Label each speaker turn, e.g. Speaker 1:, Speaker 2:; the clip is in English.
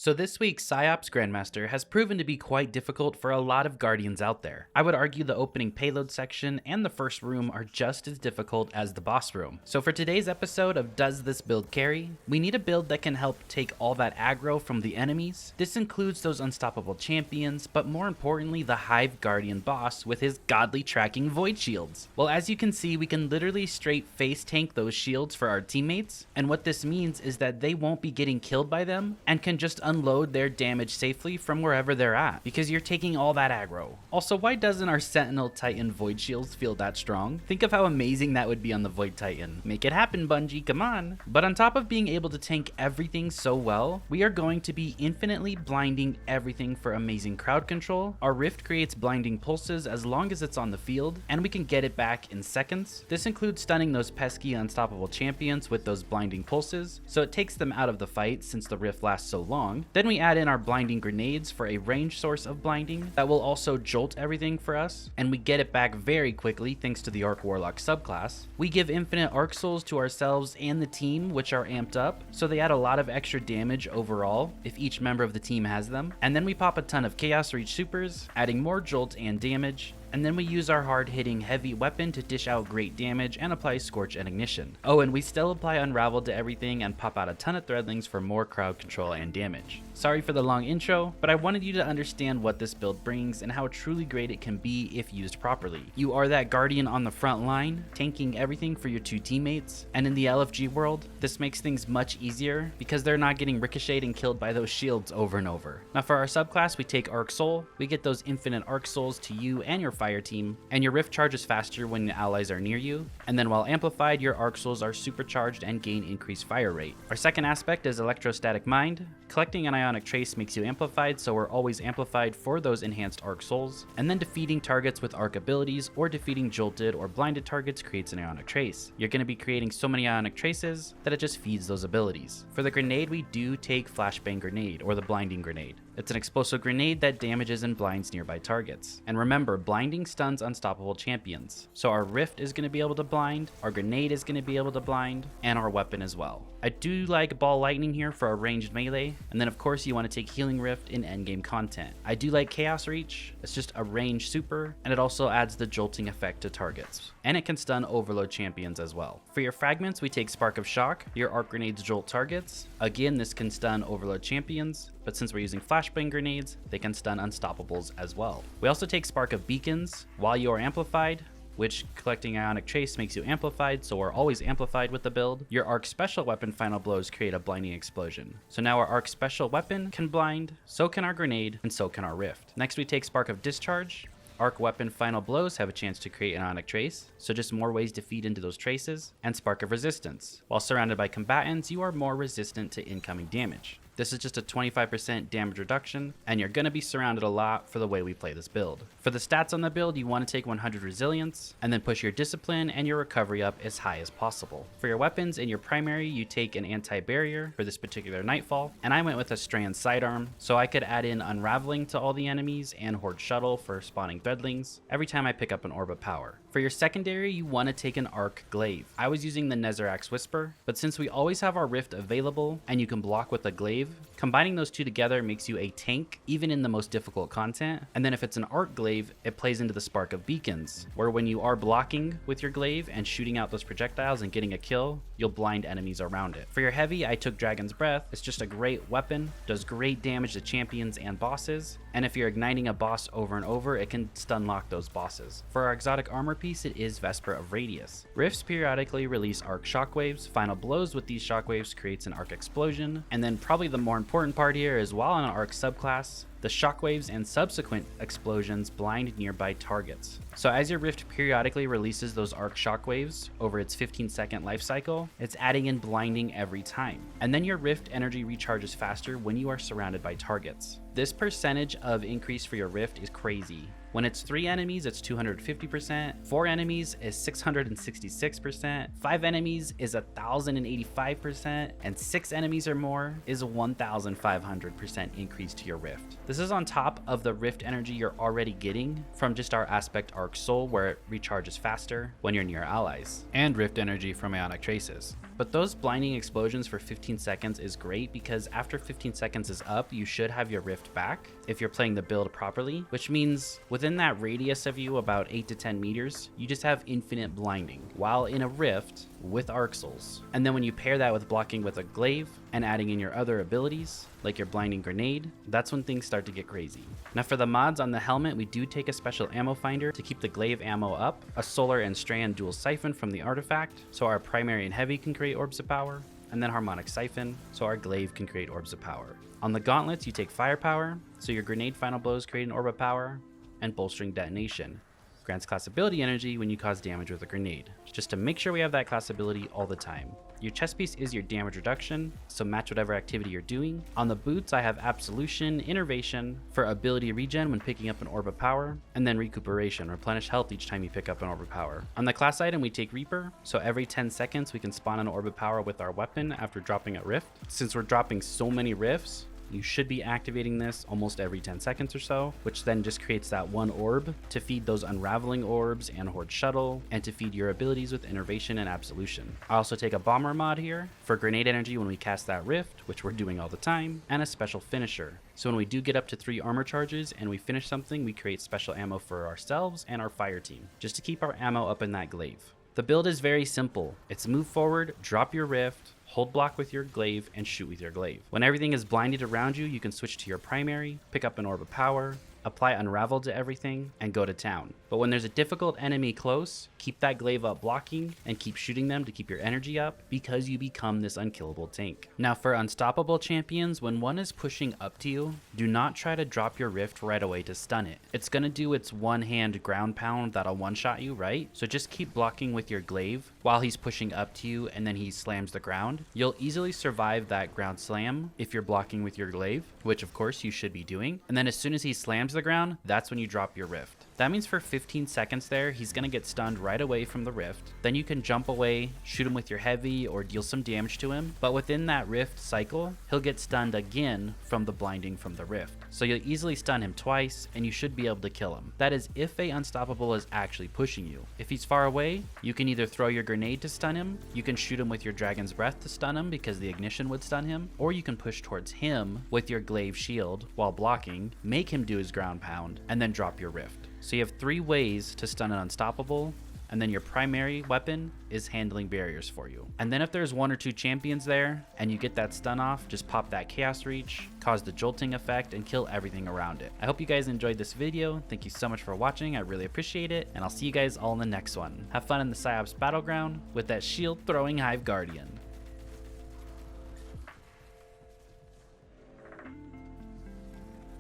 Speaker 1: So this week's Psi Ops Grandmaster has proven to be quite difficult for a lot of Guardians out there. I would argue the opening payload section and the first room are just as difficult as the boss room. So for today's episode of Does This Build Carry? We need a build that can help take all that aggro from the enemies. This includes those unstoppable champions, but more importantly the Hive Guardian boss with his godly tracking void shields. Well, as you can see, we can literally straight face tank those shields for our teammates, and what this means is that they won't be getting killed by them and can just unload their damage safely from wherever they're at, because you're taking all that aggro. Also, why doesn't our Sentinel Titan void shields feel that strong? Think of how amazing that would be on the Void Titan. Make it happen, Bungie, come on. But on top of being able to tank everything so well, we are going to be infinitely blinding everything for amazing crowd control. Our Rift creates blinding pulses as long as it's on the field, and we can get it back in seconds. This includes stunning those pesky unstoppable champions with those blinding pulses, so it takes them out of the fight since the Rift lasts so long. Then we add in our blinding grenades for a range source of blinding that will also jolt everything for us, and we get it back very quickly thanks to the Arc Warlock subclass. We give infinite Arc Souls to ourselves and the team, which are amped up, so they add a lot of extra damage overall if each member of the team has them. And then we pop a ton of Chaos Reach supers, adding more jolt and damage. And then we use our hard-hitting heavy weapon to dish out great damage and apply Scorch and Ignition. Oh, and we still apply Unravel to everything and pop out a ton of Threadlings for more crowd control and damage. Sorry for the long intro, but I wanted you to understand what this build brings and how truly great it can be if used properly. You are that Guardian on the front line, tanking everything for your two teammates, and in the LFG world, this makes things much easier because they're not getting ricocheted and killed by those shields over and over. Now for our subclass, we take Arc Soul. We get those infinite Arc Souls to you and your fire team, and your Rift charges faster when the allies are near you, and then while amplified, your Arc Souls are supercharged and gain increased fire rate. Our second aspect is Electrostatic Mind. Collecting an Ionic Trace makes you amplified, so we're always amplified for those enhanced Arc Souls, and then defeating targets with Arc abilities or defeating jolted or blinded targets creates an Ionic Trace. You're going to be creating so many Ionic Traces that it just feeds those abilities. For the grenade, we do take Flashbang Grenade or the Blinding Grenade. It's an explosive grenade that damages and blinds nearby targets. And remember, blinding stuns unstoppable champions. So our Rift is going to be able to blind, our grenade is going to be able to blind, and our weapon as well. I do like Ball Lightning here for a ranged melee, and then of course you want to take Healing Rift in endgame content. I do like Chaos Reach, it's just a range super, and it also adds the jolting effect to targets. And it can stun overload champions as well. For your fragments, we take Spark of Shock. Your arc grenades jolt targets. Again, this can stun overload champions, but since we're using flashbang grenades, they can stun unstoppables as well. We also take Spark of Beacons while you are amplified, which collecting Ionic Trace makes you amplified, so we're always amplified with the build. Your Arc Special Weapon Final Blows create a blinding explosion. So now our Arc Special Weapon can blind, so can our grenade, and so can our Rift. Next we take Spark of Discharge. Arc Weapon Final Blows have a chance to create an Ionic Trace, so just more ways to feed into those traces, and Spark of Resistance. While surrounded by combatants, you are more resistant to incoming damage. This is just a 25% damage reduction, and you're going to be surrounded a lot for the way we play this build. For the stats on the build, you want to take 100 resilience, and then push your discipline and your recovery up as high as possible. For your weapons, in your primary, you take an anti-barrier for this particular Nightfall, and I went with a Strand Sidearm, so I could add in Unraveling to all the enemies and Horde Shuttle for spawning Threadlings every time I pick up an Orb of Power. For your secondary, you want to take an Arc Glaive. I was using the Nezarac's Whisper, but since we always have our Rift available, and you can block with a Glaive, combining those two together makes you a tank even in the most difficult content. And then if it's an Arc Glaive, it plays into the Spark of Beacons, where when you are blocking with your glaive and shooting out those projectiles and getting a kill, you'll blind enemies around it. For your heavy, I took Dragon's Breath. It's just a great weapon, does great damage to champions and bosses, and if you're igniting a boss over and over, it can stun lock those bosses. For our exotic armor piece, it is Vesper of Radius. Rifts periodically release Arc Shockwaves. Final blows with these shockwaves creates an Arc Explosion, and then probably the more important part here is while on an Arc subclass, the shockwaves and subsequent explosions blind nearby targets. So as your Rift periodically releases those Arc Shockwaves over its 15-second life cycle, it's adding in blinding every time. And then your Rift energy recharges faster when you are surrounded by targets. This percentage of increase for your Rift is crazy. When it's 3 enemies, it's 250%, 4 enemies is 666%, 5 enemies is 1085%, and 6 enemies or more is a 1500% increase to your Rift. This is on top of the Rift energy you're already getting from just our Aspect Arc Soul, where it recharges faster when you're near allies, and Rift energy from Ionic Traces. But those blinding explosions for 15 seconds is great because after 15 seconds is up, you should have your rift back if you're playing the build properly, which means within that radius of you, about 8 to 10 meters, you just have infinite blinding while in a rift with arc souls. And then when you pair that with blocking with a glaive and adding in your other abilities, like your blinding grenade, that's when things start to get crazy. Now for the mods on the helmet, we do take a special ammo finder to keep the glaive ammo up, a solar and strand dual siphon from the artifact, so our primary and heavy can create orbs of power, and then harmonic siphon, so our glaive can create orbs of power. On the gauntlets, you take firepower, so your grenade final blows create an orb of power, and bolstering detonation grants class ability energy when you cause damage with a grenade, just to make sure we have that class ability all the time. Your chest piece is your damage reduction, so match whatever activity you're doing. On the boots, I have Absolution, Innervation for ability regen when picking up an orb of power, and then recuperation, replenish health each time you pick up an orb of power. On the class item, we take Reaper, so every 10 seconds we can spawn an orb of power with our weapon after dropping a rift. Since we're dropping so many rifts, you should be activating this almost every 10 seconds or so, which then just creates that one orb to feed those unraveling orbs and Horde Shuttle, and to feed your abilities with Innervation and Absolution. I also take a Bomber mod here for grenade energy when we cast that rift, which we're doing all the time, and a special finisher. So when we do get up to 3 armor charges and we finish something, we create special ammo for ourselves and our fire team, just to keep our ammo up in that glaive. The build is very simple. It's move forward, drop your rift, hold block with your glaive, and shoot with your glaive. When everything is blinded around you, you can switch to your primary, pick up an orb of power, apply Unravel to everything, and go to town. But when there's a difficult enemy close, keep that glaive up blocking and keep shooting them to keep your energy up, because you become this unkillable tank. Now for unstoppable champions, when one is pushing up to you, do not try to drop your rift right away to stun it. It's gonna do its one-hand ground pound that'll one-shot you, right? So just keep blocking with your glaive while he's pushing up to you and then he slams the ground. You'll easily survive that ground slam if you're blocking with your glaive, which of course you should be doing. And then as soon as he slams the ground, that's when you drop your rift. That means for 15 seconds there, he's gonna get stunned right away from the rift. Then you can jump away, shoot him with your heavy, or deal some damage to him. But within that rift cycle, he'll get stunned again from the blinding from the rift. So you'll easily stun him twice, and you should be able to kill him. That is if a unstoppable is actually pushing you. If he's far away, you can either throw your grenade to stun him, you can shoot him with your dragon's breath to stun him because the ignition would stun him, or you can push towards him with your glaive shield while blocking, make him do his ground pound, and then drop your rift. So you have 3 ways to stun an unstoppable, and then your primary weapon is handling barriers for you. And then if there's 1 or 2 champions there and you get that stun off, just pop that chaos reach, cause the jolting effect, and kill everything around it. I hope you guys enjoyed this video. Thank you so much for watching. I really appreciate it, and I'll see you guys all in the next one. Have fun in the Psi Ops battleground with that shield throwing Hive Guardian.